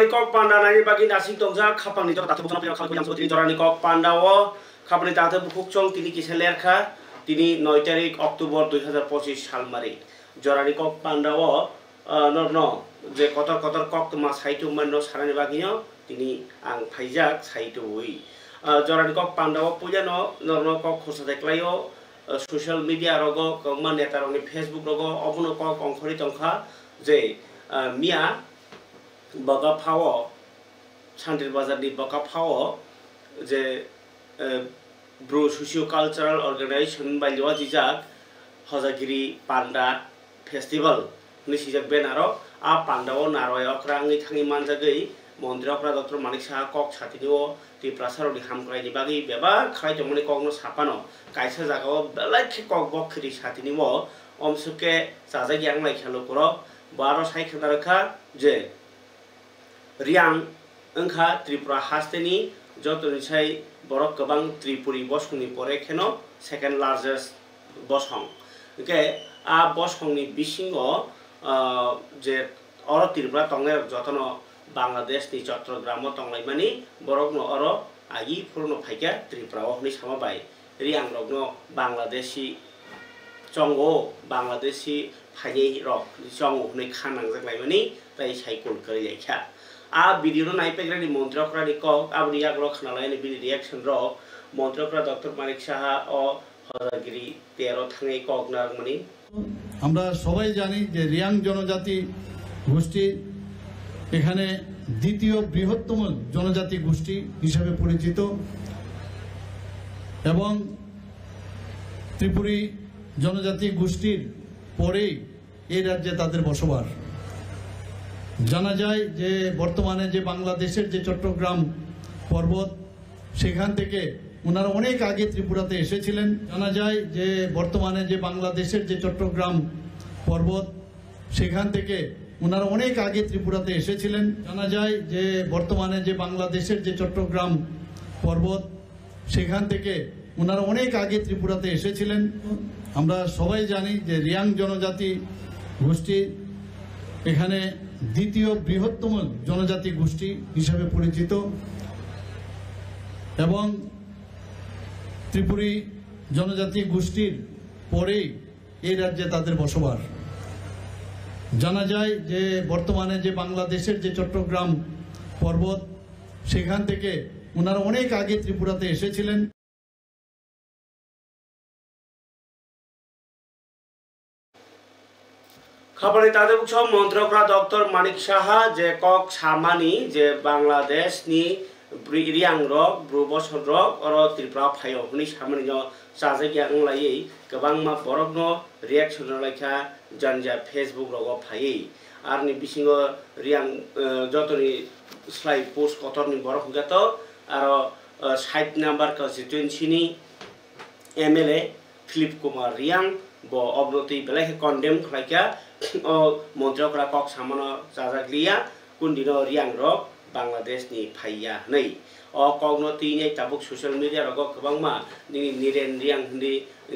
Jorani kok panda nani bagi nasi tongja kapang ni jota bukan pihak kalku yang seperti jorani kok panda wo kapang ni tata bukuk cong tini kisah lerka tini 9 tarik Oktober 2025 साल mari jorani kok panda wo no je kotor kok tuma saitu mano sarani baginya tini ang pajak saitu wi jorani kok panda wo puja no kok khusus deklayo social media rogo keman neta roni Facebook rogo opuno kok ongkori tongka je mia baga phawo Sandil Bazar di baga phawo je bro socio cultural organization by Jawa Jijak Hozagiri Panda Festival ni sijak benaro a pandawo naroyo krangi thangi manjagei Mondra Okra Dr. Manik Saha kok satiniwo di prasaro di hamkrai ni bagi beba krai jomoni kok no sapano kaisa jagao belai kok bok khiri satiniwo omsuke sajagi ang lai khalo koro baro sai khandarkha je Riang engkha Tripura hasteni jotoni sai borok kebang Tripuri bosongni pore kheno second largest bosong oke a bosongni bisingo je oro Tripura tongne jotono Bangladesh ni Chattogram tonglaimani borokno oro agi purno phaika Tripura ohni samabai Riang rokno Bangladeshi chongo Bangladeshi phai rok chongo ni khanang jaklaimani tai saikul kari jaikha a video no naipekra ni Mondra Okra ni kok abri agro khnalai ni bini reaction ro Mondra Okra Dr. Manik Saha o Hozagiri 13 thangai kok narmani আমরা সবাই জানি যে রিয়াং জনজাতি গোষ্ঠী এখানে দ্বিতীয় বৃহত্তম জনজাতি গোষ্ঠী হিসেবে পরিচিত এবং ত্রিপুরী জনজাতি গোষ্ঠীর পরেই এই রাজ্যে তাদের বসবাস জানা যায় যে বর্তমানে যে বাংলাদেশের যে চট্টগ্রাম পর্বত সেখান থেকে ওনারা অনেক আগে ত্রিপুরাতে এসেছিলেন জানা যায় যে বর্তমানে যে বাংলাদেশের যে চট্টগ্রাম পর্বত সেখান থেকে ওনারা অনেক আগে ত্রিপুরাতে এসেছিলেন জানা যায় যে বর্তমানে যে বাংলাদেশের যে চট্টগ্রাম পর্বত সেখান থেকে ওনারা অনেক আগে ত্রিপুরাতে এসেছিলেন আমরা সবাই জানি যে রিয়াং জনজাতি গোষ্ঠী এখানে দ্বিতীয় বৃহত্তম জনজাতি গোষ্ঠী হিসেবে পরিচিত এবং ত্রিপুরী জনজাতি গোষ্ঠীর পরেই এই রাজ্যে তাদের বসবাস জানা যায় যে বর্তমানে যে বাংলাদেশের যে চট্টগ্রাম পর্বত সেখান থেকে ওনারা অনেক আগে ত্রিপুরাতে এসেছিলেন खबर तादे book Mondra Okra Dr. Manik Saha je kok samani je Bangladesh ni Riang rok Bruboson rok oro Tripura phayo huni samani no sajagi ang lai kebang ma borok no reaction laikha janja Facebook rogo phai arni bisingo Riang jotoni slide post kotor ni borok gato aro site number constituency ni MLA Philip Kumar Riang bo obnoti belai condemn khlaika o Mondra Okra kok samano jajaglia kundino Riang rok Bangladesh ni phaiya nei o kogno tini tabuk social media rogo kebangma ni niren Riang hindi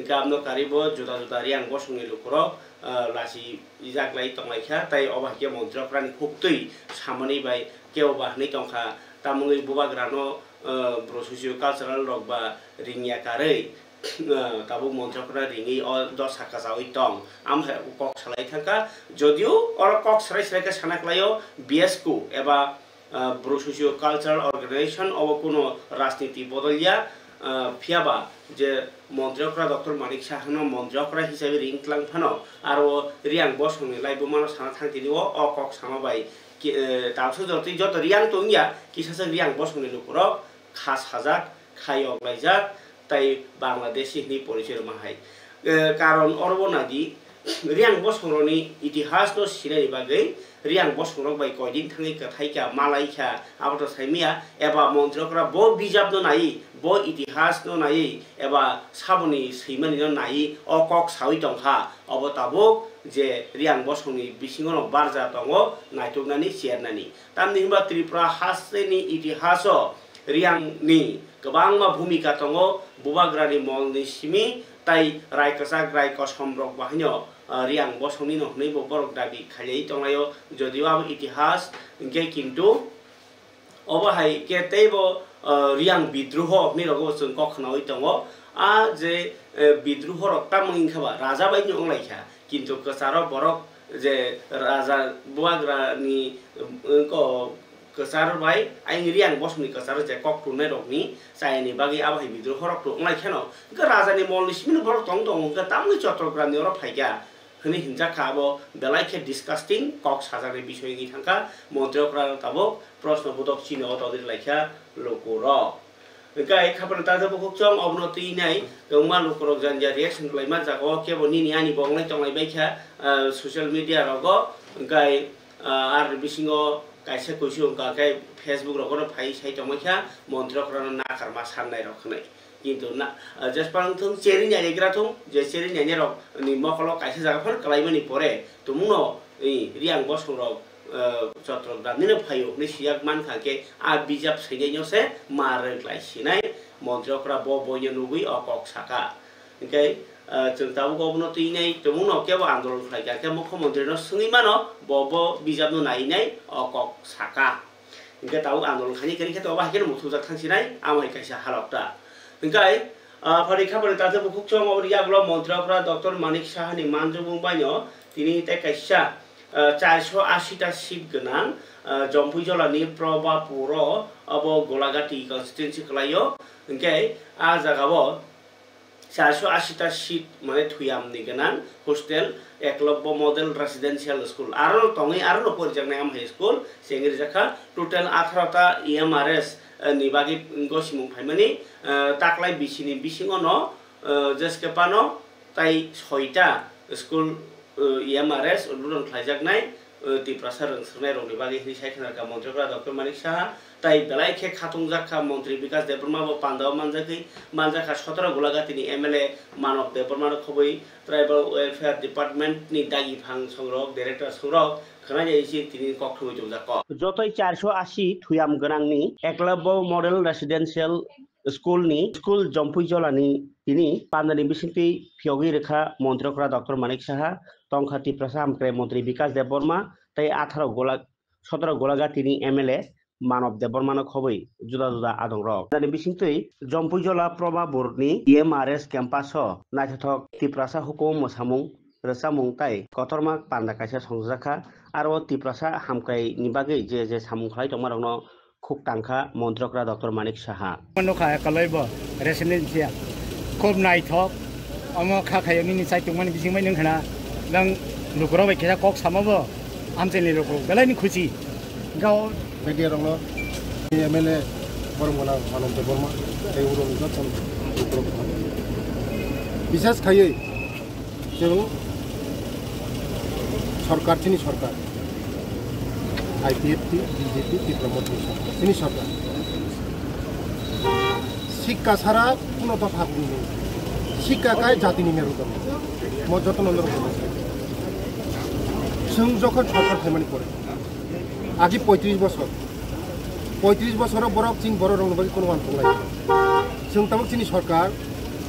gamno karibo juda Riang bosungni lukro lasi ijaklai tonglaikha tai obahya Mondra Okra ni huktui samani bai keo bahni tongkha tamungui bubagrano bro socio cultural rok ba ringya karei tabuk Mondra Okra ringi o dos haka jawi tong amha kok salai thangka jodio or kok sarai ka sanaklayo BSQ eba bro socio cultural organization obo kono rajniti bodolya phiaba je Mondra Okra Dr. Manik Saha no Mondra Okra hisabe ringklang phano aro Riang bosongni laibo mano sana thangtini o kok samabai tawso jot Riang tongya kisasa Riang bosongni lukro khas hajak khayok laijak tai Bangladeshi ni porichor mahai karon orbonadi Riang bosongroni itihas no sinai bagai Riang bosongrok bai koidin thangi kathaika malaika abato saimia eba Mondra Okra bo bijab no nai bo itihas no nai eba saboni seimani no nai okok sawi tongha obotabok je Riang bosongni bisingono barja tongo naituknani siarnani tamni himba Tripura haseni itihaso Riang ni kebangma bhumika tongo bubagrani molni simi tai raikasak raikosom rok bahnyo Riang bosongni no nei borok dabi khalei tonglayo jodio abo itihas ge kintu অবহাই কেতেইব রিয়াং বিদ্রোহ ni রগো जों কখনাই দङ যে বিদ্রোহ রক্তা মইখাবা রাজা বাইনি অংলাইখা কিন্তু কসারো বরক যে রাজা বুয়াগ্রানি কসার বাই আইন রিয়াং বসমনি কসার যে ককটুনে রকনি চাইনি বাগি আবাই বিদ্রোহ রক্ত অংলাইখানো রাজানি মলনিসমিন বরক দং দङ তামনি চট্টগ্রামনি অর ফাইগা হনি হিংসা খাবো বেলাইখে ডিসকাস্টিং কক সাজানি বিষয়নি থাকা মন্ত্রীরা তাবক প্রশ্নবোধক চিহ্ন তাদের লাইখা লোকর গাই খাবার তাজা বকচং অবনতি নাই দংমা লোকরক জানজা রিঅ্যাকশন লাইমা জাগো কেবো নিনি আনি বংলাই তংলাই বাইখা সোশ্যাল মিডিয়া রগো গাই আর বিসিংও কাইসা কইসু গাই ফেসবুক রগো ফাই সাই তংমাইখা মন্ত্রীরা নাখারমা সাননাই রখনাই কিন্তু না জেসপাং থং চেরি নাইগ্রা থং যে চেরি নাইনে রক নি মকল কাইসা জাগাফার কালাইমানি পরে তুমুনো এই রিয়াং বসং রক চট্টগ্রামনিनो फायो नि सियाक मान खाके आ बिजाब सैनायनोसे मारै ग्लाइसिनाय मन्त्रीफ्रा बयनो नुबै अकक साका ओंखाय जों दाबो गबनो तैनाय तमुनो केबो आन्दोलन खालायगाके मुख्यमन्त्रीनो सोङैमानो बबो बिजाबनो नायनाय अकक साका ओंखाय दाबो आन्दोलन खानि करिखे तो बाहायके मुथुजा थांसिनाय आमाय कायसा हालकता ओंखाय परीक्षा परि ताते बुकुचों अबरियाग्लो मन्त्रीफ्रा डॉक्टर मानिक साहानि मानजुबुं बायनो तिनि ते कायसा 480टा सीट गोनां जम्पुइजलानि प्रभापुर अब गलाघाटी कन्स्टिट्युएन्सि खालायो ओंखाय आ जागाबो 480टा सीट माने थुयामनि गोनां hostel Eklavya model residential school आरो तङै आरो परिजांनाय आमहाय स्कुल सेंग्रि जाखा टोटल 18टा EMRS नि बागि गसिमुं फाइमानि ताकलाय बिसिनि बिसिङनो जेसकेपानो ताइ 6टा स्कुल EMRS उलुरन खायजागनाय तिप्रासा रोंसोनाय रंनि बागै हिनि सायखनारका मन्त्रीफ्रा डॉक्टर मानिक साहा ताइ बेलायखे खाथुंजाखा मन्त्री विकास देबबर्माबो पान्दाव मानजाखा 17 गलाघाटीनि MLA मानव देबबर्मा खबै ट्राइबल वेलफेयर डिपार्टमेन्टनि दागि फां संरक डाइरेक्टर संरक खनायैसि तिनि कक्थुमै जौजाक जतै 480 थुयाम गोनांनि एकलव्य मडेल रेसिडेन्शियल स्कुल जम्पुइजलानि तिनि पान्दानि बिसिंति फियगि रेखा मन्त्रीफ्रा डॉक्टर मानिक साहा तंखाति प्रसा हामक्राय मन्त्री विकास देबबर्मा ताइ 17 गलाघाटीनि MLA मानव देबबर्मानो खबै जुदा जुदा आदं रक दानि बिसिंतै जम्पुइजला प्रभापुरनि EMRS केम्पास नायथाथक तिप्रासा हुकुम मोसामुं रसामुं ताइ कतरमा पान्दा कायसा संजाखा आरो तिप्रासा हामक्राय नि बागै जे सामुं खालाय तमारनो खुब टांखा मन्त्रीफ्रा डॉक्टर मानिक साहा मनोखा कलैबो रेसिडेन्सिया खुब नायथक अमो खाखायनि निसाय तुमनि बिसिंमै नोंखना नों लुकराव बायखेसा कक सामाबो आमसेनि लुकु बेलायनि खुसि गाव media rong MLA बरमगोना मानव देबबर्मा ताइ उरन जतन बिसेस खायै जों सरकारनि सरकार IPFT BJP त्रिपुरा सरकार सरकार शिक्षा सारा কোনো দফা নেই শিক্ষা কায় জাতিনি মেরুদণ্ড মই যতন जों যখন সরকার খামানি করে আগে 35 বছর বরক চিন বড় রং বাকি কোনো মান ফলাই जों তাবক চিনি সরকার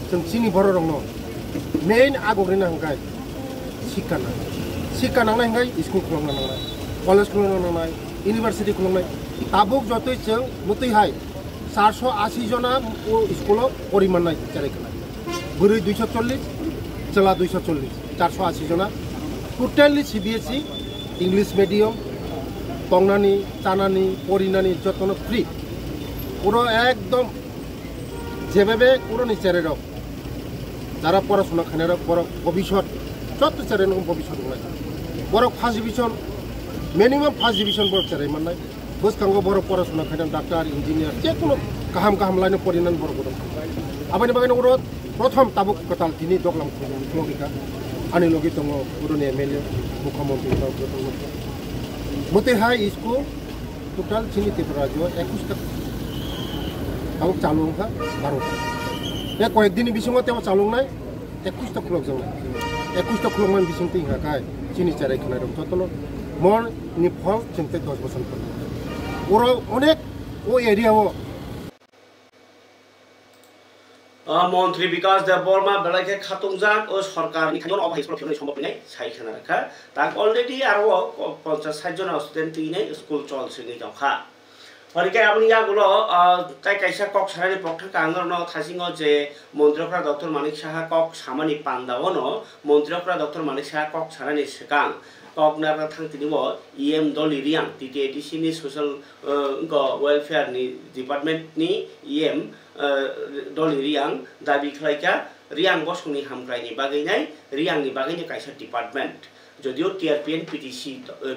जों চিনি বড় রং মেইন আগগ্রিনা হাঙ্গাই শিক্ষা নাंनाय हांगाय स्कुल खुलंना नांनाय कलेज खुलंना नांनाय इउनिभार्सिटी खुलंनाय ताबुक जतै जों मतैहाय 480 जना स्कुलाव परिमान नाय जायखनाय बोरै 240 चला 240 480 जना टोटली CBSE इंग्लिश मीडियम तंगनानी तानानी परिनानी जतन फ्री পুরো একদম যেভাবে পুরো নিচেরে রক যারা পড়াশোনা খানের বড় ভবিষ্যৎ যত চেরে নম ভবিষ্যৎ নয় বড় first division minimum first division বড় চেরে মাননাই বসকাঙ্গ বড় পড়াশোনা খানের ডাক্তার ইঞ্জিনিয়ার যে কোনো গাহাম লাইনে পরিনান বড় বড় আবানি বাগানে ওর প্রথম তাবুক কতাল তিনি দগলাম লগিকা আনি লগি দङ পুরনো MLA মুখ্যমন্ত্রী মতে হাই স্কুল টোটাল চিনি ত্রিপুরা রাজ্য 21টা তাবুক চালুংখা 12টা बे कयेकदिननि बिसिङाव तेव चालुंनाय 21टा खुलक जों 21टा खुलकमान बिसिंति हाकाय चिनि चाराय खनाय दं ततल मन नि फल चिंते 10 बोसोर पर ओर अनेक ओ एरियाव মন্ত্রী বিকাশ দেববর্মা বেলাকে খাতুংজাক ও সরকারনি খাজন অফিস প্রফিউনি সম্ভব নাই সাইখানা রাখা তাক অলরেডি আরো 50-60 জন স্টুডেন্ট তিনে school চলছিনি জখা Parikai abang yagulo kai kaisa kok sarani pokta kangarno thasingo je Montrokra Dr. Manik Saha kok samani pandawono Montrokra Dr. Manik Saha kok sarani sekang kok nara thang tinimo EM doli riang TTATC ni social welfare ni department ni EM doli riang dabi khlaika riang bosungni hamklai ni bagai nai riang ni bagai ni kaisa department যদিও টিআরপিএন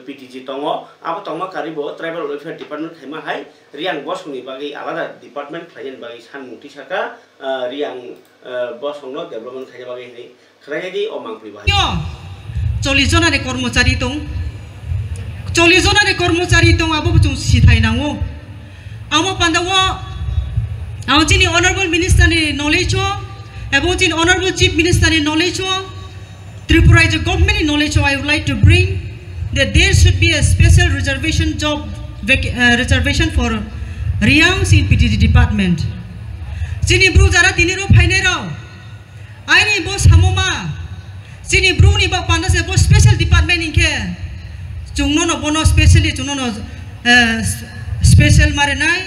PTG দङ আবো দङ কারিবো tribal welfare department খাইমা হাই রিয়াং বসংনি বাগै আলাদা ডিপার্টমেন্ট খাইजेন বাগै সানमुक्ति साका রিয়াং বসংনো ডেভেলপমেন্ট খাইজা বাগै নি খরাইদি ও মাংপ্লি বাহাই 40 জনারে কর্মচারী দং 40 জনারে কর্মচারী দং আবো বুং সিথাইনাङो আমো পান্দাও আমো চিনি অনারেবল মিনিস্টারনি নলেজ এবং চিনি অনারেবল চিফ মিনিস্টারনি knowledge Tripura is a government knowledge, so I would like to bring that there should be a special reservation reservation for Riangs in PTG department. Sini bru jara tiniro phainero. Aini bo samoma. Sini bru ni ba pandas bo special department inke. Chungno no bono specially chungno no special mare nai.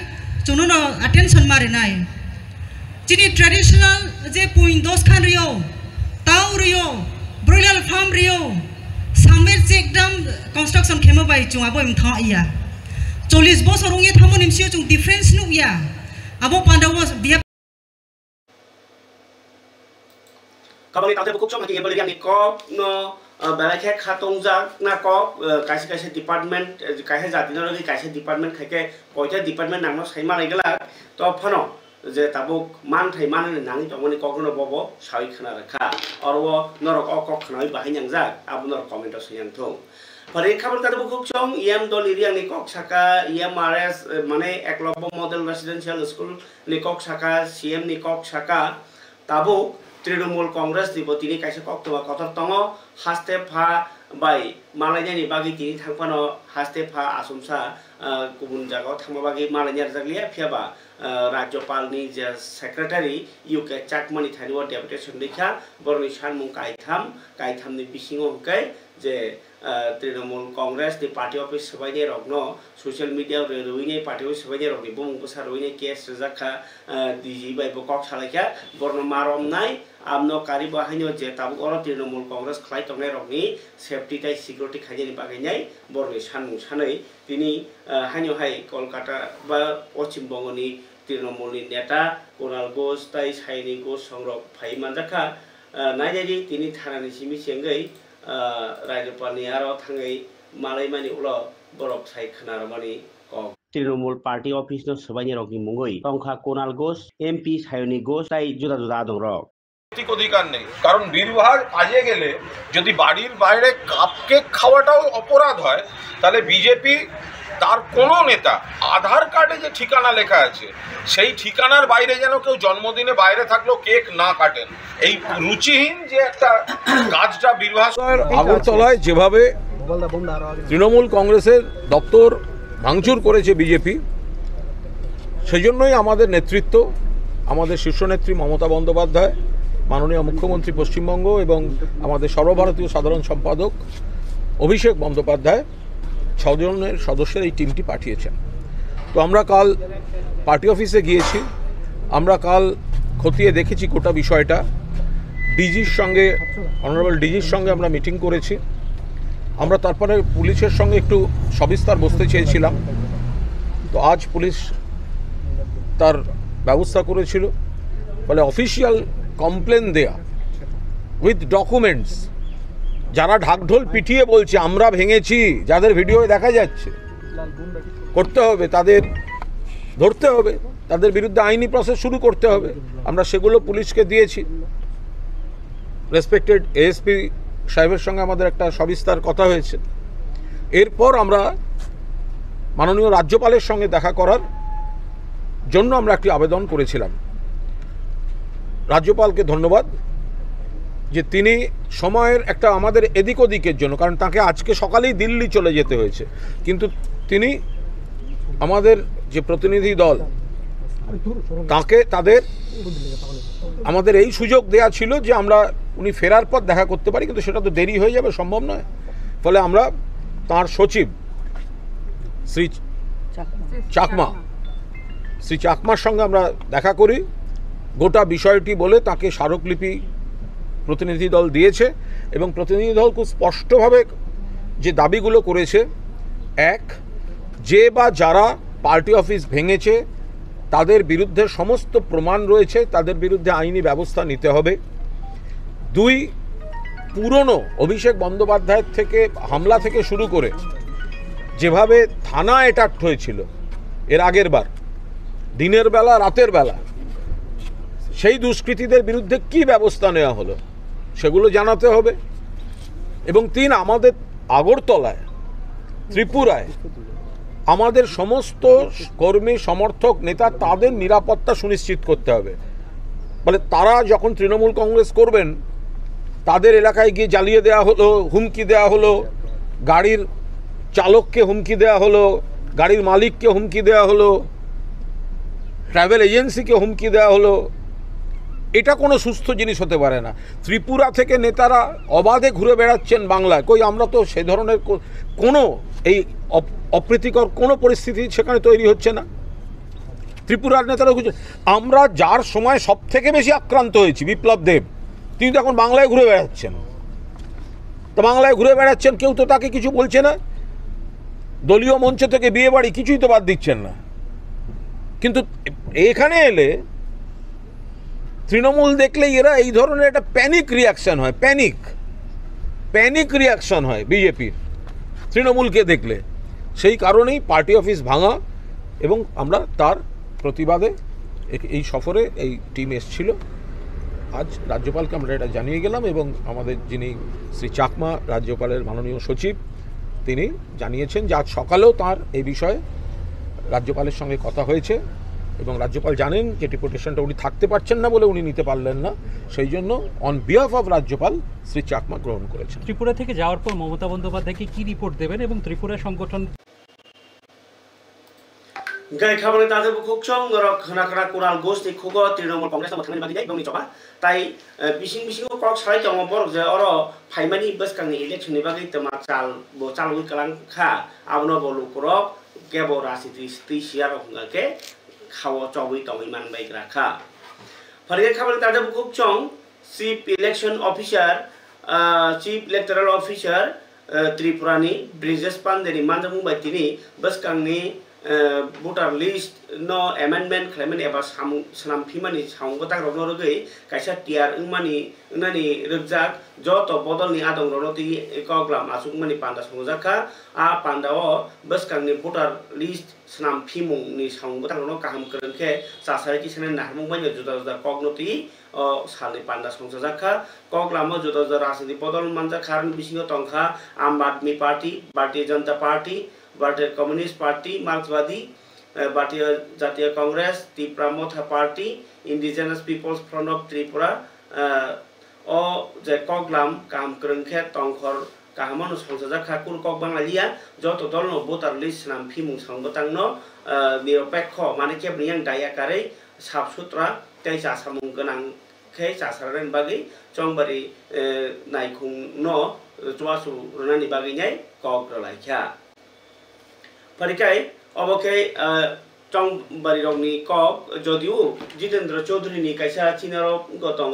Chungno no attention mare nai. Sini traditional je puing dos khan rio. Tau rio. Broiler farm rio, sambil cek dam construction kemo bai cung abo im tha iya. 40 bosor onge thamon im sio cung difference nu ya. Abo pandawo biap. Kabali tante bukuk chom ki bali yang kok no balai khe khatong jak na kok kaise kaise department kaise jati no kaise department khake koita department nangno saima laigala to phano যে তাবুক মান থাই মান নাঙি তমনি কখনো ববো সাই খানা রাখা অরব নরক অকক খানাই বাহাইনাং যাক আপনার comment সইয়াং থং পরে খাবার কাদব খুব চং ইএম দল এরিয়া নি কক শাখা ইএমআরএস মানে একলব্য মডেল রেসিডেন্সিয়াল স্কুল নি কক শাখা সিএম নি কক শাখা তাবুক তৃণমূল কংগ্রেস নিব তিনি কাইসে কক তোমা কথা তং হাস্তে ফা বাই মালাইনি বাগি তিনি থাংফানো হাস্তে ফা আসুমসা गुबुन जागाव थांबाबागै मालायनिया जागलिया फियाबा राज्यपालनि जे सेक्रेटारि इउके चाकमानि थानिव डेपुटेसन देखा बरनि सानमुं कायथामनि बिसिङाव हकै जे तृणमूल कांग्रेस नि पार्टी अफिस सबाइने रगनो सोशल मीडिया रेरुइने पार्टी अफिस सबाइने रगनि बुमुं बसारुइने केस रजाखा दिजि बाय बकक सालायखा बरनो मारमनाय আমনো কারি বাহাইनो जे ताबुक अर तृणमूल कांग्रेस खलाय तंगनाय रगनि सेफ्टी टाइ सिकिउरिटी खायजेनि बागायनाय बरनि सानमुं सानै तिनि हाइनो हाय कलकाता बा पश्चिम बंगनि तृणमूलनि नेता कुणाल घोष ताइ साइनि घोष संरक फाइ मानजाखा नायनायनि तिनि थानानि सिमि सेंगै राज्यपालनि आरो थाङै मालायमानि उल बरक साइ खोनारमानि कक तृणमूल पार्टी अफिस न सबाइनि रगनि मुङै तंखा कुणाल घोष एमपी साइनि घोष ताइ जुदा जुदा दं रक অধিকার নেই কারণ বিভাগ কাজে গেলে যদি বাড়ির বাইরে কাপকেক খাওয়াটাও অপরাধ হয় তাহলে বিজেপি তার কোনো নেতা আধার কার্ডে যে ঠিকানা লেখা আছে সেই ঠিকানার বাইরে যেন কেউ জন্মদিনে বাইরে থাকলেও কেক না কাটেন এই রুচিহীন যে একটা কাজটা বীরভাস আগরতলায় যেভাবে তৃণমূল কংগ্রেসের দপ্তর ভাঙচুর করেছে বিজেপি সেজন্যই আমাদের নেতৃত্ব আমাদের শীর্ষ নেত্রী মমতা বন্দ্যোপাধ্যায় মাননীয় মুখ্যমন্ত্রী পশ্চিমবঙ্গ এবং আমাদের সর্বভারতীয় সাধারণ সম্পাদক অভিষেক বন্দ্যোপাধ্যায় 6 জনের সদস্যের এই টিমটি পাঠিয়েছেন। তো আমরা কাল পার্টি অফিসে গিয়েছি, আমরা কাল খতিয়ে দেখেছি গোটা বিষয়টা, ডিজির সঙ্গে অনারেবল ডিজির সঙ্গে আমরা মিটিং করেছি। আমরা তারপরে পুলিশের সঙ্গে একটু সবিস্তার বসতে চেয়েছিলাম, তো আজ পুলিশ তার ব্যবস্থা করেছিল। বলে অফিসিয়াল কমপ্লেন দেয়া উইথ ডকুমেন্টস, যারা ঢাকঢোল পিটিয়ে বলছে আমরা ভেঙেছি, যাদের ভিডিও দেখা যাচ্ছে, করতে হবে, তাদের ধরতে হবে, তাদের বিরুদ্ধে আইনি প্রসেস শুরু করতে হবে। আমরা সেগুলো পুলিশকে দিয়েছি। রেসপেক্টেড এএসপি সাহেবের সঙ্গে আমাদের একটা সবিস্তার কথা হয়েছে। এরপর আমরা মাননীয় রাজ্যপালের সঙ্গে দেখা করার জন্য আমরা একটি আবেদন করেছিলাম। রাজ্যপালকে ধন্যবাদ যে তিনি সময়ের একটা আমাদের এদিক ওদিকের জন্য, কারণ তাকে আজকে সকালেই দিল্লি চলে যেতে হয়েছে, কিন্তু তিনি আমাদের যে প্রতিনিধি দল তাকে তাদের আমাদের এই সুযোগ দেয়া ছিল যে আমরা উনি ফেরার পর দেখা করতে পারি, কিন্তু সেটা তো দেরি হয়ে যাবে, সম্ভব নয়। ফলে আমরা তার সচিব শ্রী চাকমা, শ্রী চাকমার সঙ্গে আমরা দেখা করি, গোটা বিষয়টি বলে তাকে স্মারকলিপি প্রতিনিধি দল দিয়েছে এবং প্রতিনিধি দল খুব স্পষ্টভাবে যে দাবিগুলো করেছে, এক, যে বা যারা পার্টি অফিস ভেঙেছে তাদের বিরুদ্ধে সমস্ত প্রমাণ রয়েছে, তাদের বিরুদ্ধে আইনি ব্যবস্থা নিতে হবে। দুই, পুরনো অভিষেক বন্দ্যোপাধ্যায়ের থেকে হামলা থেকে শুরু করে যেভাবে থানা অ্যাটাক হয়েছিল এর আগের বার, দিনের বেলা রাতের বেলা, সেই দুষ্কৃতীদের বিরুদ্ধে কি ব্যবস্থা নেওয়া হলো সেগুলো জানাতে হবে। এবং তিন, আমাদের আগরতলায়, ত্রিপুরায় আমাদের সমস্ত কর্মী সমর্থক নেতা তাদের নিরাপত্তা সুনিশ্চিত করতে হবে। বলে তারা যখন তৃণমূল কংগ্রেস করবেন তাদের এলাকায় গিয়ে জ্বালিয়ে দেওয়া হলো, হুমকি দেওয়া হলো, গাড়ির চালককে হুমকি দেওয়া হলো, গাড়ির মালিককে হুমকি দেওয়া হলো, ট্রাভেল এজেন্সিকে হুমকি দেওয়া হলো, এটা কোনো সুস্থ জিনিস হতে পারে না। ত্রিপুরা থেকে নেতারা অবাধে ঘুরে বেড়াচ্ছেন বাংলায়, কই আমরা তো সে ধরনের কোনো এই অপ্রীতিকর কোনো পরিস্থিতি সেখানে তৈরি হচ্ছে না। ত্রিপুরার নেতারা আমরা যার সময় সব থেকে বেশি আক্রান্ত হয়েছি, বিপ্লব দেব, তিনি তো এখন বাংলায় ঘুরে বেড়াচ্ছেন। তো বাংলায় ঘুরে বেড়াচ্ছেন, কেউ তো তাকে কিছু বলছে না, দলীয় মঞ্চ থেকে বিয়ে বাড়ি কিছুই তো বাদ দিচ্ছেন না। কিন্তু এখানে এলে তৃণমূল দেখলেই এরা এই ধরনের একটা প্যানিক রিয়াকশন হয়, প্যানিক রিয়াকশন হয় বিজেপির তৃণমূলকে দেখলে। সেই কারণেই পার্টি অফিস ভাঙা এবং আমরা তার প্রতিবাদে এই সফরে এই টিম এসেছিল। আজ রাজ্যপালকে আমরা এটা জানিয়ে গেলাম এবং আমাদের যিনি শ্রী চাকমা রাজ্যপালের মাননীয় সচিব তিনি জানিয়েছেন যে আজ সকালেও তার এই বিষয়ে রাজ্যপালের সঙ্গে কথা হয়েছে এবং রাজ্যপাল জানেন যে ডেপুটেশনটা উনি থাকতে পারছেন না বলে উনি নিতে পারলেন না, সেই জন্য অন বিহাফ অফ রাজ্যপাল শ্রী চাকমা গ্রহণ করেছেন। ত্রিপুরা থেকে যাওয়ার পর মমতা বন্দ্যোপাধ্যায়কে কি রিপোর্ট দেবেন এবং ত্রিপুরা সংগঠন গাই খাবারে তাদের খুকচং রক খানা কুরাল গোষ্ঠী খুগ তৃণমূল কংগ্রেস থানানি বাকি যাই বংনি চবা তাই বিসিং কক সাই দङ বরক যে অর ফাইমানি বসকাंनि ইলেকশনनि বাকি তমা চালুই কালাं खा आबनो बलु करक केबो राजनीति स्ति सियार हंगाके खाव चौबई तमै मान बाइग्रा खा फरिया खाबारे ताजे खुकचं chief election officer chief electoral officer त्रिपुरानि ब्रिजेश पांडेनि मानजों बायतिनि बसकांनि voter list no amendment claimant एबा सामफिमानि सावंगता रनो रगै कायसा टिआर इंमानि ननि रगजाक जत बदलनि आदं रनति एकग्राम आसुकमानि पान्दा संजाखा आ पान्दाओ बसकांनि voter list सामफिमुंनि सावंगता रनो काहाम करनखे सासायति सने नाहमुं बाय जुदा जुदा कगनति सालनि पान्दा संजाखा कग्रामो जुदा जुदा राजनीति बदल मानजा खारन बिसिङो तंखा आम आदमी पार्टी भारतीय जनता पार्टी भारतीय कम्युनिस्ट पार्टी मार्क्सवादी भारतीय जातीय Congress Tripura Motha party indigenous people's front of Tripura ओ जे कगलाम काम करंखे तंखर काहामनो संसजा खाकुर कक बांगालिया जत दलनो भोटार लिस्ट नाम फिमुं संगतांनो निरपेक्ष माने केबनियां दायाकारै साफसुत्रा तै जासामुं गोनां खे जासारन बागै चंबारि नायखुं न जुवासु रनानि बागै नाय कक रलायखा परिकाय अबके चंबारि रंनि कक जदिउ जितेंद्र चौधरी नि कायसा चिनारो गतङ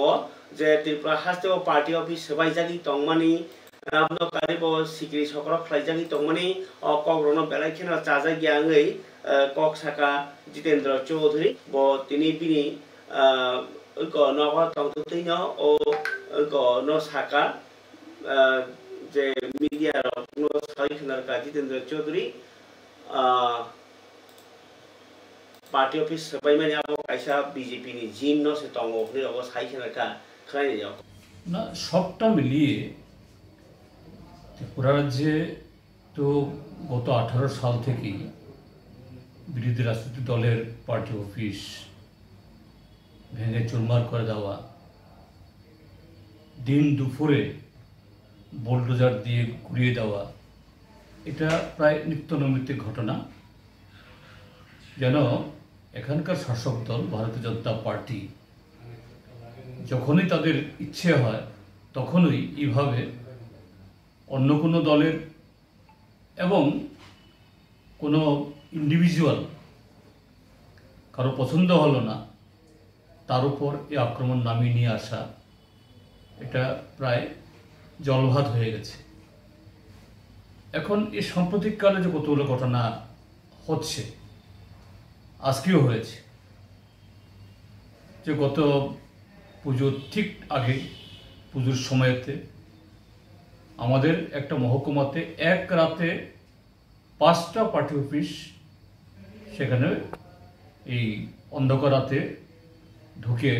जे त्रिपुरा हास्टेव पार्टी ऑफिस सबायजागि तंमानि आपनो कारिबो सिक्रि सकरा फ्लाइजागि तंमानि कग्रनो बेलायखेना चाजागियाङै कक साका जितेंद्र चौधरी ब तिनि बिनि ग नवा तंतुतैनो ओ ग न साका जे मीडिया नो साइखनार का जितेंद्र चौधरी पार्टी ऑफिस सबायमानि आबो कायसा बीजेपी नि जिम न से तंगो हने अबो साइखनारका खालायनाय जाव ना सबटा मिलिए त्रिपुरा राज्ये तो गत 18 साल থেকেই বিরোধী রাজনৈতিক দলের পার্টি অফিস ভেঙে চুরমার করে দেওয়া, দিন দুপুরে বুলডোজার দিয়ে ঘুরিয়ে দেওয়া, এটা প্রায় নিত্যনৈমিত্তিক ঘটনা। যেন এখানকার শাসক দল ভারতীয় জনতা পার্টি যখনই তাদের ইচ্ছে হয় তখনই এইভাবে অন্য কোনো দলের এবং কোনো ইন্ডিভিজুয়াল কারো পছন্দ হলো না, তার উপর এই আক্রমণ নামিয়ে নিয়ে আসা, এটা প্রায় জলভাত হয়ে গেছে। এখন এই সাম্প্রতিককালে যে কতগুলো ঘটনা হচ্ছে, আজকেও হয়েছে, যে গত পুজোর ঠিক আগে, পুজোর সময়তে আমাদের একটা মহকুমাতে এক রাতে 5টা পার্টি অফিস, সেখানে এই অন্ধকার রাতে ঢুকে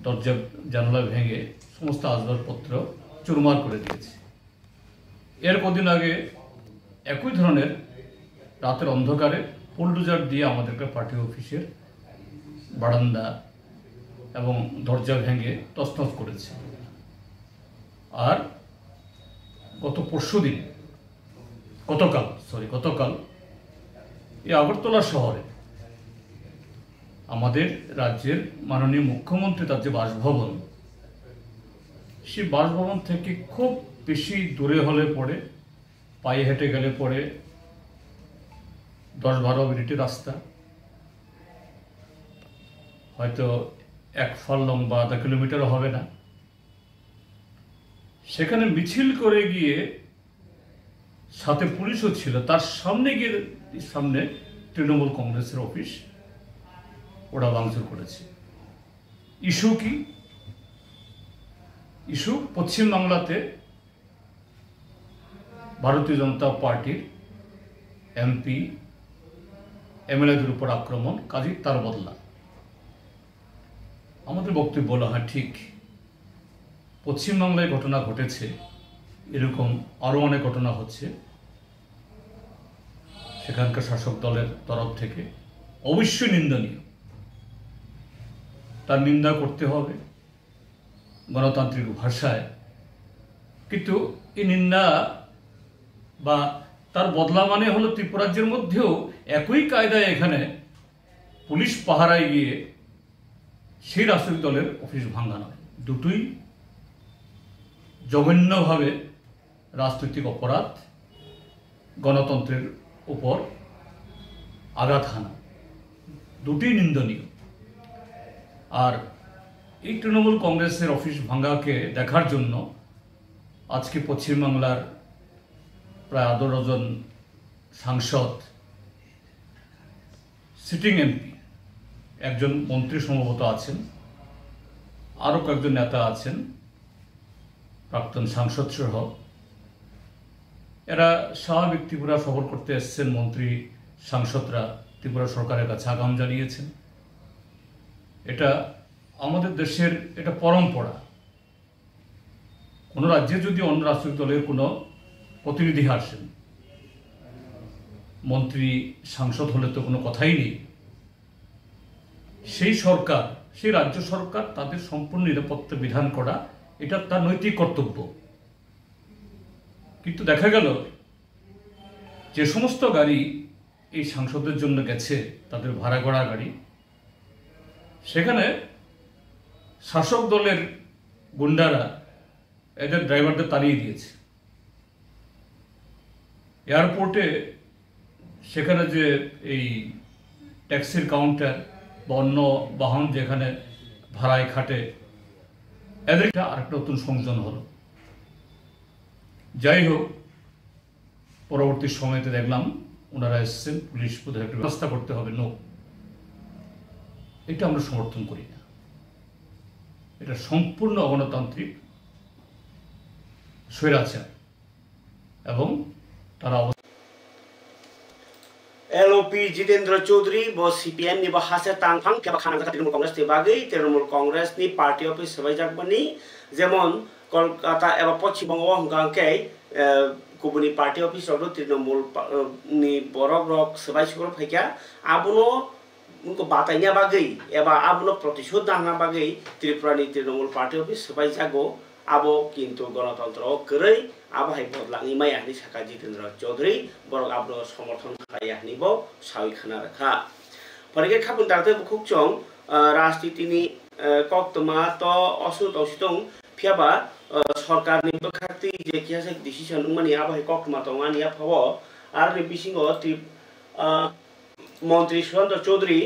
দরজা জানালা ভেঙে সমস্ত আসবাবপত্র চুরমার করে দিয়েছে। এর কদিন আগে একই ধরনের রাতের অন্ধকারে বুলডোজার দিয়ে আমাদেরকে পার্টি অফিসের বারান্দা এবং দরজা ভেঙে তছনছ করেছে। আর গতকাল এই আগরতলা শহরে আমাদের রাজ্যের মাননীয় মুখ্যমন্ত্রী তার যে বাসভবন, সেই বাসভবন থেকে খুব বেশি দূরে হলে পরে, পায়ে হেঁটে গেলে পরে 10-12 মিনিটের রাস্তা, হয়তো 1 ফার্লং বা আধা কিলোমিটারও হবে না, সেখানে মিছিল করে গিয়ে, সাথে পুলিশও ছিল, তার সামনে তৃণমূল কংগ্রেসের অফিস ওরা ভাঙচুর করেছে। ইস্যু কি? ইস্যু পশ্চিমবাংলাতে ভারতীয় জনতা পার্টির এমপি এমএলএদের উপর আক্রমণ, কাজী তার বদলা। আমাদের বক্তব্য বলা হয়, ঠিক পশ্চিমবাংলায় ঘটনা ঘটেছে, এরকম আরও অনেক ঘটনা হচ্ছে, সেখানকার শাসক দলের তরফ থেকে অবশ্যই নিন্দনীয়, তার নিন্দা করতে হবে গণতান্ত্রিক ভাষায়। কিন্তু এই নিন্দা বা তার বদলা মানে হলো ত্রিপুরাজ্যের মধ্যেও একই কায়দায় এখানে পুলিশ পাহারায় গিয়ে সেই রাজনৈতিক দলের অফিস ভাঙা নয়, দুটোই জঘন্যভাবে রাজনৈতিক অপরাধ, গণতন্ত্রের উপর আঘাত হানা, দুটি নিন্দনীয়। আর এই তৃণমূল কংগ্রেসের অফিস ভাঙ্গাকে দেখার জন্য আজকে পশ্চিমবাংলার প্রায় 12 ডজন সাংসদ, সিটিং এমপি, একজন মন্ত্রী সম্ভবত আছেন, আরও কয়েকজন নেতা আছেন, প্রাক্তন সাংসদ সহ, এরা স্বাভাবিক ত্রিপুরা সফর করতে এসছেন। মন্ত্রী সাংসদরা ত্রিপুরা সরকারের কাছে আগাম জানিয়েছেন। এটা আমাদের দেশের এটা পরম্পরা। কোনো রাজ্যে যদি অন্য রাজনৈতিক দলের কোনো প্রতিনিধি আসেন, মন্ত্রী সাংসদ হলে তো কোনো কথাই নেই, সেই সরকার, সেই রাজ্য সরকার তাদের সম্পূর্ণ নিরাপত্তা বিধান করা, এটা তার নৈতিক কর্তব্য। কিন্তু দেখা গেল যে সমস্ত গাড়ি এই সাংসদের জন্য গেছে, তাদের ভাড়া করা গাড়ি, সেখানে শাসক দলের গুন্ডারা এদের ড্রাইভারদের তাড়িয়ে দিয়েছে। এয়ারপোর্টে সেখানে যে এই ট্যাক্সির কাউন্টার বা অন্য বাহন যেখানে ভাড়ায় খাটে, এদের আরেকটা নতুন সংযোজন হলো। যাই হোক, পরবর্তী সময়তে দেখলাম ওনারা এসছেন, পুলিশ বোধহয় একটা ব্যবস্থা করতে হবে। এটা আমরা সমর্থন করি না, এটা সম্পূর্ণ অগণতান্ত্রিক স্বৈরাচার এবং তারা LOP Jitendra Chaudhary bo CPM ni bo hase tangphang ke ba khana Trinamool Congress ni bagui Trinamool Congress ni party office sebaijak bani jemon Kolkata eba Poschimbango hongkangke kubuni party office ro Trinamool ni borok rok sebaijak phaikya abono unko batainya bagui eba abono protishod dangna bagui Tripura ni Trinamool party office sebaijago abo kintu গণতন্ত্র গরৈ abo hai bodlangi mai ahni Saka Jitendra Chaudhary borok abo সমর্থন খাইয়াহনি bo sawi khana rakha porege khapun darte bukhukchong rajnitini koktoma to osut ositong phiaba সরকারনি বখাতি যে কিয়াসে decision উমানি abo hai koktoma to ngani aphawo ar ni bisingo মন্ত্রী Sushant Chowdhury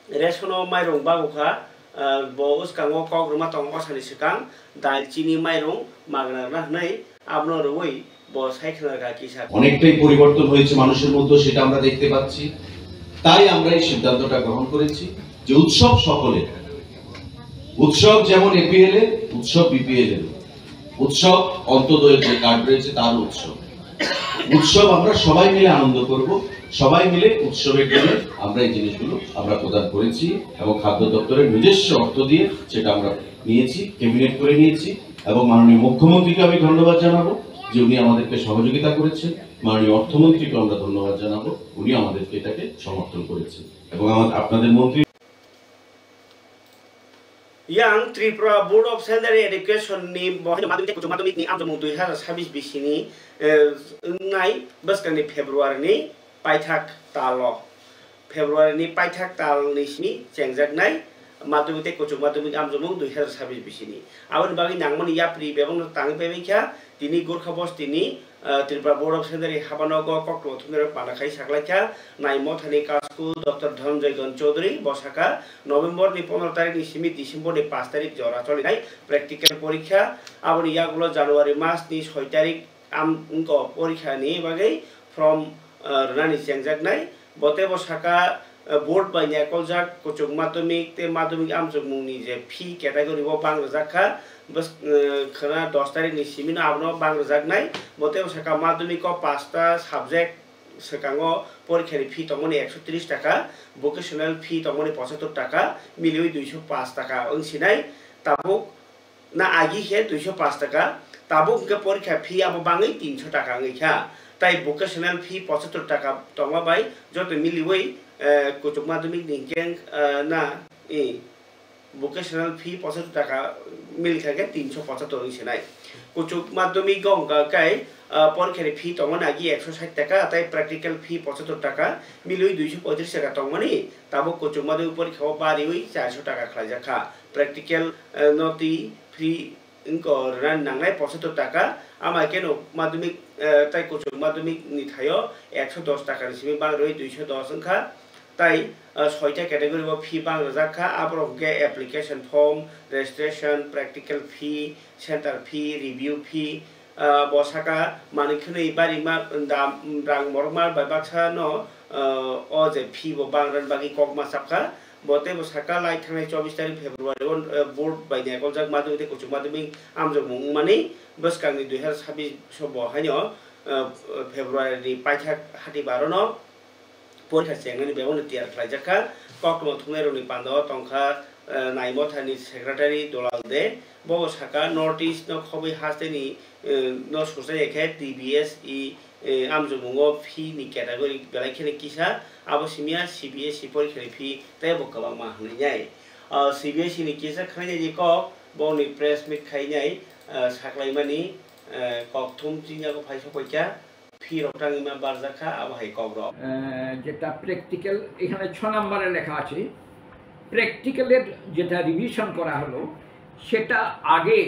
ration মাইরং বাগুখা বসকাঙ্গো কগ্রমা তং অসানি সিকাং ডাল চিনি মাইরং মাগনা হনাই আপনো রুই ব সাইখনা কিসা অনেকটাই পরিবর্তন হয়েছে মানুষের মধ্যে, সেটা আমরা দেখতে পাচ্ছি। তাই আমরা এই সিদ্ধান্তটা গ্রহণ করেছি যে উৎসব সকলে, উৎসব যেমন এপিএল এর উৎসব, বিপিএল এর উৎসব, অন্তদয়ের যে কার্ড রয়েছে তার উৎসব। উৎসব আমরা সবাই মিলে আনন্দ করব, সবাই মিলে উৎসবের জন্য আমরা এই জিনিসগুলো আমরা প্রদান করেছি এবং খাদ্য দপ্তরের নিজস্ব অর্থ দিয়ে সেটা আমরা নিয়েছি, ক্যাবিনেট করে নিয়েছি। এবং মাননীয় মুখ্যমন্ত্রীকে আমি ধন্যবাদ জানাবো যে উনি আমাদেরকে সহযোগিতা করেছেন, মাননীয় অর্থমন্ত্রীকে আমরা ধন্যবাদ জানাবো, উনি আমাদেরকে এটাকে সমর্থন করেছেন। এবং আপনাদের মন্ত্রী yang Tripura Board of Secondary Education ni madhumik kuchuk madhumik ni amjamung 2026 bisini nai baskani February ni paithak talo February ni paithak tal ni sini jengjak nai madhumik kuchuk madhumik amjamung 2026 bisini abon bagi nangmani yapri bebong tangi bebekya tini Gorkha Bos tini Tripura Board of Secondary Habanogo Kokto Thumero Panakai Saklakya Naimo Thani Kasku Dr. Dhananjay Chaudhary Bosaka November ni 15 তারিখ ni simi December ni 5 তারিখ jora choli nai practical porikha abon yagulo January mas ni 6 তারিখ amko porikha ni bagai from Rani Sengjak nai bote Bosaka board by Nyakoljak kuchuk madhumik te madhumik amjamung ni je fee category bo bangrojaka बस खना 10 तारिख नि semen आबनो बांग्रजाक नाय बते सका माध्यमिक 5टा subject सकांगो परीक्षानि फी तमनि 130 टाका ভোকেশনাল फी तमनि 75 टाका मिलियो 205 टाका ओंसिनाय ताबुक ना आगि हे 205 टाका ताबुक के परीक्षा फी आबो बाङै 300 टाका ngैखा ताइ ভোকেশনাल फी 75 टाका तमा बाय जतो मिलिवै कुचुक माध्यमिक निकें ना ए ভোকেশনাল ফি 75 টাকা মিল থাকে 375 হিসেনাই কুচুক মাধ্যমিক গঙ্গাকাই পরীক্ষার ফি তমন আগি 160 টাকা তাই প্র্যাকটিক্যাল ফি 75 টাকা মিলই 235 টাকা তমনি তাবো কুচুক মাধ্যমিক পরীক্ষাও বারিই 400 টাকা খাইজাখা প্র্যাকটিক্যাল নতি ফি ইনকো রান নাংনাই 75 টাকা আমাই কেন মাধ্যমিক তাই কুচুক মাধ্যমিক নিথায়ো 110 টাকা নিসিমি বারই 210 সংখ্যা তাই 6টা ক্যাটাগরি বা ফি বাংলাজাখা আবরকে অ্যাপ্লিকেশন ফর্ম রেজিস্ট্রেশন প্র্যাকটিক্যাল ফি সেন্টার ফি রিভিউ ফি বসাকা মানিখনে বারিমা দাম রাং মরমার বাইবাকসা ন অ যে ফি বো বাংলান বাকি ককমা সাপখা বতে বসাকা লাই থানাই 24 তারিখ ফেব্রুয়ারি বোর্ড বাই নেকলজাক মাধ্যমিক কুচুক মাধ্যমিক আমজমুং মানি বসকাংনি 2026 সব হাইনো ফেব্রুয়ারি পাইথাক হাতি 12 ন পরীক্ষা চেঙ্গানি বেবন তিয়ার খাইজাখা ককমা থুমেরনি পান্দ তংখা নাইমো থানি সেক্রেটারি দলাল দে ববসাকা নর্থ ইস্ট ন খবি হাসতেনি ন সুসে এখে টিবিএস ই আমজমুঙ্গো ফি নি ক্যাটাগরি বেলাইখেনে কিসা আবসিমিয়া সিবিএসই পরীক্ষানি ফি তাই বকবা মা হনাই সিবিএসই নি কিসা খাইনাই যে কক বনি প্রেস মিট খাইনাই সাকলাইমানি কক থুম চিনাগো ফাইসো কইকা ফি রক্তাঙ্গিমা বারজাখা আবহাই কগ্র যেটা প্র্যাকটিক্যাল এখানে 6 নম্বরে লেখা আছে প্র্যাকটিক্যালের যেটা রিভিশন করা হলো সেটা আগে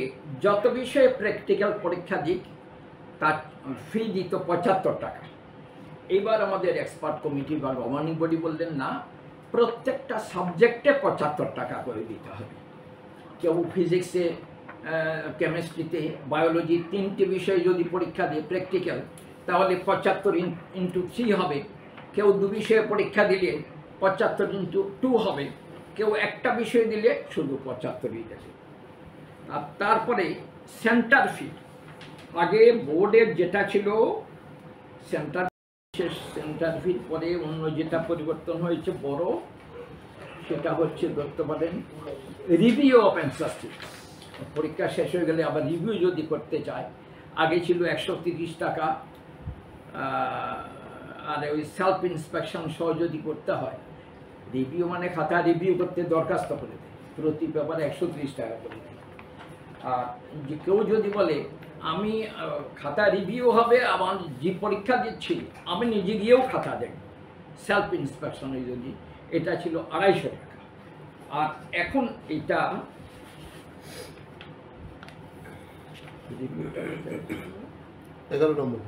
যত বিষয়ে প্র্যাকটিক্যাল পরীক্ষা দিক তার ফি দিত 75 টাকা এবার আমাদের এক্সপার্ট কমিটি বা গভর্নিং বডি বললেন না প্রত্যেকটা সাবজেক্টে 75 টাকা করে দিতে হবে কেউ ফিজিক্সে কেমিস্ট্রিতে বায়োলজি 3টে বিষয় যদি পরীক্ষা দিয়ে প্র্যাকটিক্যাল তাহলে 75 × 3 হবে কেউ 2 বিষয়ে পরীক্ষা দিলে 75 × 2 হবে কেউ একটা বিষয় দিলে শুধু 75ই দেবে আর তারপরে সেন্টার ফি আগে বোর্ডের যেটা ছিল সেন্টার ফি পরে অন্য যেটা পরিবর্তন হয়েছে বড় সেটা হচ্ছে ধরতে পারেন রিভিউ অফ অ্যান্সার ফি পরীক্ষা শেষ হয়ে গেলে আবার রিভিউ যদি করতে চায় আগে ছিল 130 টাকা আর ওই সেলফ ইন্সপেকশন সহ যদি করতে হয় রিভিউ মানে খাতা রিভিউ করতে দরখাস্ত করে দেয় প্রতি পেপারে 130 টাকা করে দেয় আর যে কেউ যদি বলে আমি খাতা রিভিউ হবে আমার যে পরীক্ষা দিচ্ছি আমি নিজে গিয়েও খাতা দেব সেলফ ইন্সপেকশনে যদি এটা ছিল 250 টাকা আর এখন এটা 11 নম্বর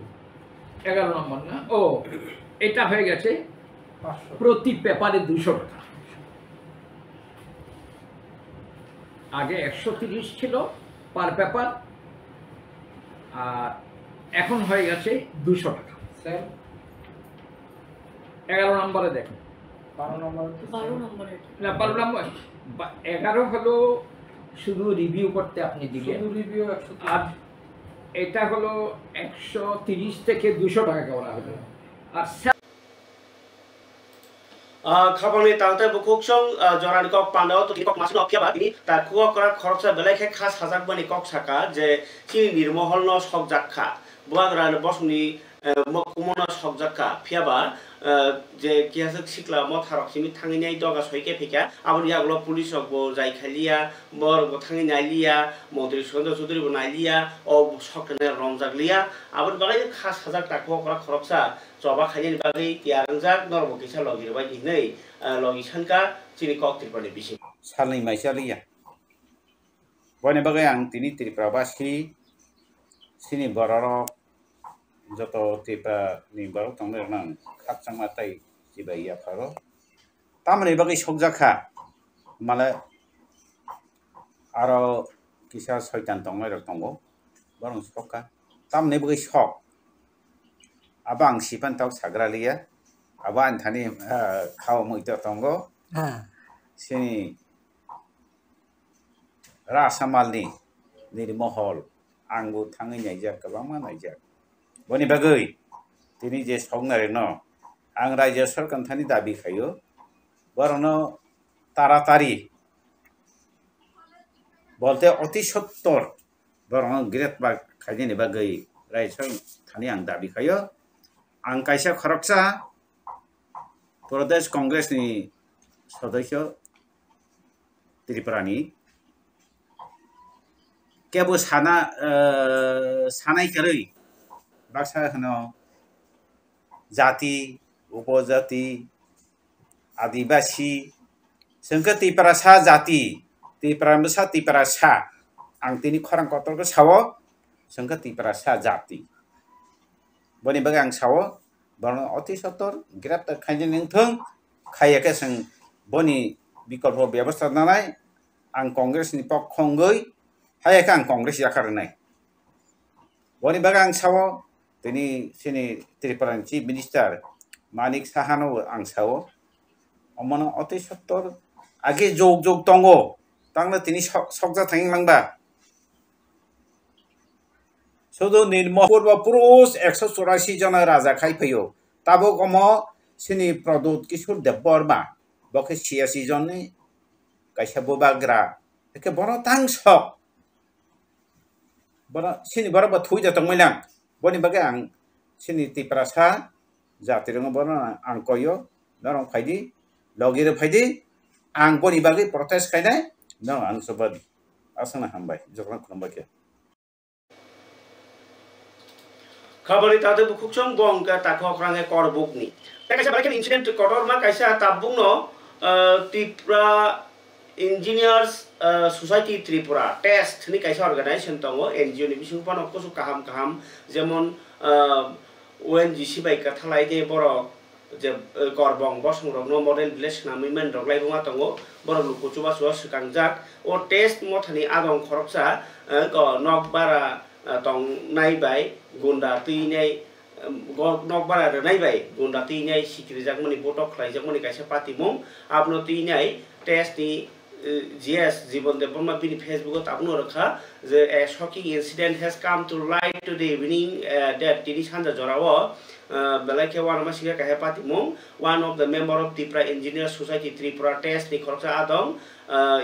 11 নম্বর না ও এটা হয়ে গেছে প্রতি পেপারে 200 টাকা। আগে 130 ছিল পার পেপার, আর এখন হয়ে গেছে 200 টাকা। স্যার 11 নম্বরে দেখুন, 12 নম্বরে না, 12 নম্বর 11 হলো শুধু রিভিউ করতে আপনি দিলেন, আর এটা হলো 130 থেকে 200 টাকা করা হলো। আর খাবানি তাতে বুকুকসং জরানি কক পান্ডাও তো কক মাসন অকিয়াবা তিনি তা কুয়া করা খরচা বেলাইখে খাস হাজাক বানি কক সাকা যে চিনি নির্মহল ন সক জাক্কা বুয়াগ্রান বসনি কুমনা সক জাক্কা ফিয়াবা যে কি আছে শিকলা মথারক সিমি থাঙিনাই দগা সইকে ফিকা আবার ইয়াগুলো পুলিশ হবো যাই খাইলিয়া বর থাঙি নাইলিয়া মন্ত্রী সঞ্জয় চৌধুরী নাইলিয়া ও সকনে রমজাগলিয়া আবার বাগাই খাস হাজাক টাকা করা খরচা জবা খাইনি বাগै তিয়াरंजाक नरम किसा लगिरबाय दिनै लगिसानका चिनि कक त्रिपुरानि बिसि सालनै माइसालिया बने बागै आं तिनि त्रिपुराबासि सिनि बररक जत त्रिपुरानि बरक थांनो नां खापसांमा ताइ जिबाइया फारो तामनै बागै सकजाखा माले आरो किसा सयतान दंनाय रक दंगो बरं सकका तामनै बागै सक abang sipan tau sagralia aban thani khao moito tongo sini rasamalni nirmohol anggu thangi naijak kabama naijak boni bagai tini je songnare no ang rajya sarkar thani dabi khayo borono taratari bolte oti sottor borono giratbag khaini bagai rajya thani ang dabi khayo ang kaisa खरकसा प्रदेश कांग्रेसनि सदस्य त्रिपुरानि केबो सानाय करै बाक्सा होनो जाति उपजाति आदिवासी जोंखो त्रिपुरा सा जाति त्रिपुरा सा आं तिनि खरां कतरखौ सावो जोंखो त्रिपुरा सा जाति बनि बागै आं सावो बरन अति सत्तर ग्रेप्तार खाइने नोंथों खायाखै जों बनि विकल्प व्यवस्था नालाय आं कांग्रेसनि पक्षंगै हायाखै आं कांग्रेस जाखारनाय बनि बागै आं सावो दिनै सिनि त्रिपुरानि चिफ मिनिस्टार मानिक साहानो आं सावो अमन अति सत्तर आगे जोग दंगो तांनो तिनि सकजा थांलांबा शुद्ध निर्मल पूर्व पुरुष 184 जन राजा खाइफैयो ताबो कम सिनि प्रदूत किशोर देवबर्मा बके 86 जन काइसा बोबाग्रा एके बरो तांसक बरो सिनि बरो थुइ जतं मैलां बनि बागै आं सिनि त्रिपुरा सा जातिरंग बरो आं कयो नरं फाइदि लगिर फाइदि आं बनि बागै प्रोटेस्ट खाइनाय न आं सबद आसना हामबाय जखन खुलुमबाय खबरनि ताते बुकुकसं बंका ताखो ख्रांगे करबुकनि काइसा बारके इन्सिडेंट कटरमा काइसा ताबुंनो Tripura engineers society Tripura test नि काइसा अर्गानाइजेशन दंगो एनजीओ नि बिसिं पानो कसु काहाम जेमन ओएनजीसी बाय काथालाय दे बरो जे करबं बसंरक नो मॉडल विलेज नामिमेन रगलाय बुङा दंगो बरो लुकुचुबा सुवा सिकांजाक ओ test मथानि आदं खरकसा नकबारा tong nai bai gunda tinai nok bara nai bai gunda tinai sikri jak mani botok khlai jak mani kaisa pati mong apno tinai test ni GS জীবন দেববর্মা বিনি ফেসবুকত আপনো রাখা যে a shocking incident has come to light today evening that tini sanja jorao belake one masiga kahe pati mong one of the member of Tripura Engineer Society Tripura test ni khorcha adong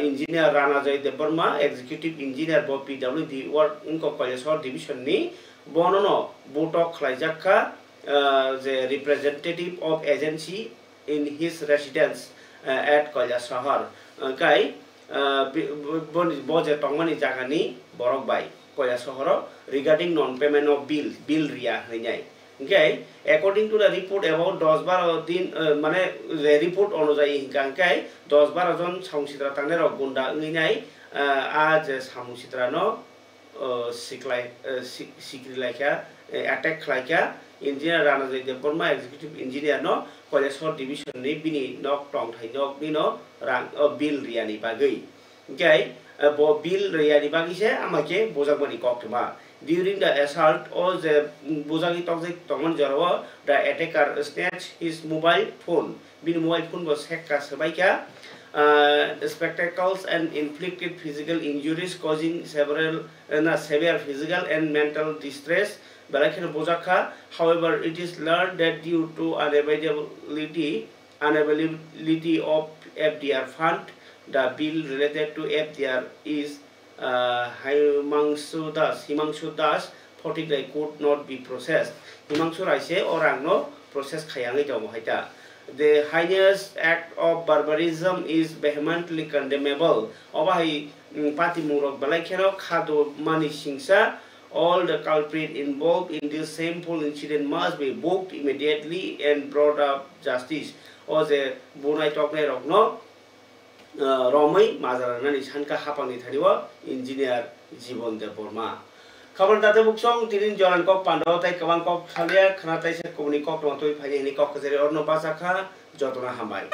engineer Rana Jai Deborma executive engineer bo PWD work inko Kolesor division ni bonono botok khlaijakha the representative of agency in his residence at Koilashahar kai boje tongmani jagani borok bai Koilashahar regarding non payment of bill ria hinai okay according to the report about 10-12 din mane report অনুযায়ী হিংকাংকাই 10-12 জন সামসিত্রা তাংনের গুন্ডা ইনাই আজ সামসিত্রানো সিকলাই সিকরি লাইকা attack খাইকা Engineer Rana Deborma Executive Engineer no Kolesor Division ni bini nok tong thai nok ni no rang bill riani bagai. Okay, bo bill riani bagi se amake bojak bani kok thema. During the assault or the bojagi toxic tomon jarawa the attacker snatched his mobile phone. Bin mobile phone was hacked sabaika. Spectacles and inflicted physical injuries causing severe physical and mental distress. However, it is learned that due to unavailability of FDR fund, the bill related to FDR is Himangshu Das particularly could not be processed. Himangshu Raise orang no process khayangi jamu haita. The heinous act of barbarism is vehemently condemnable. Obahi pati murok balakero khado mani singsa. All the culprits involved in this shameful incident must be booked immediately and brought up justice. Or the bunai tokne rokno Romai Mazaranani Sanka Hapani Thariwa Engineer Jibon Deborma. Kawan tata buksong tirin jalan kok pandau tai kawan kok khalia khana tai se komuni kok tong toi phai ni kok kazere orno pasakha jotona hambai.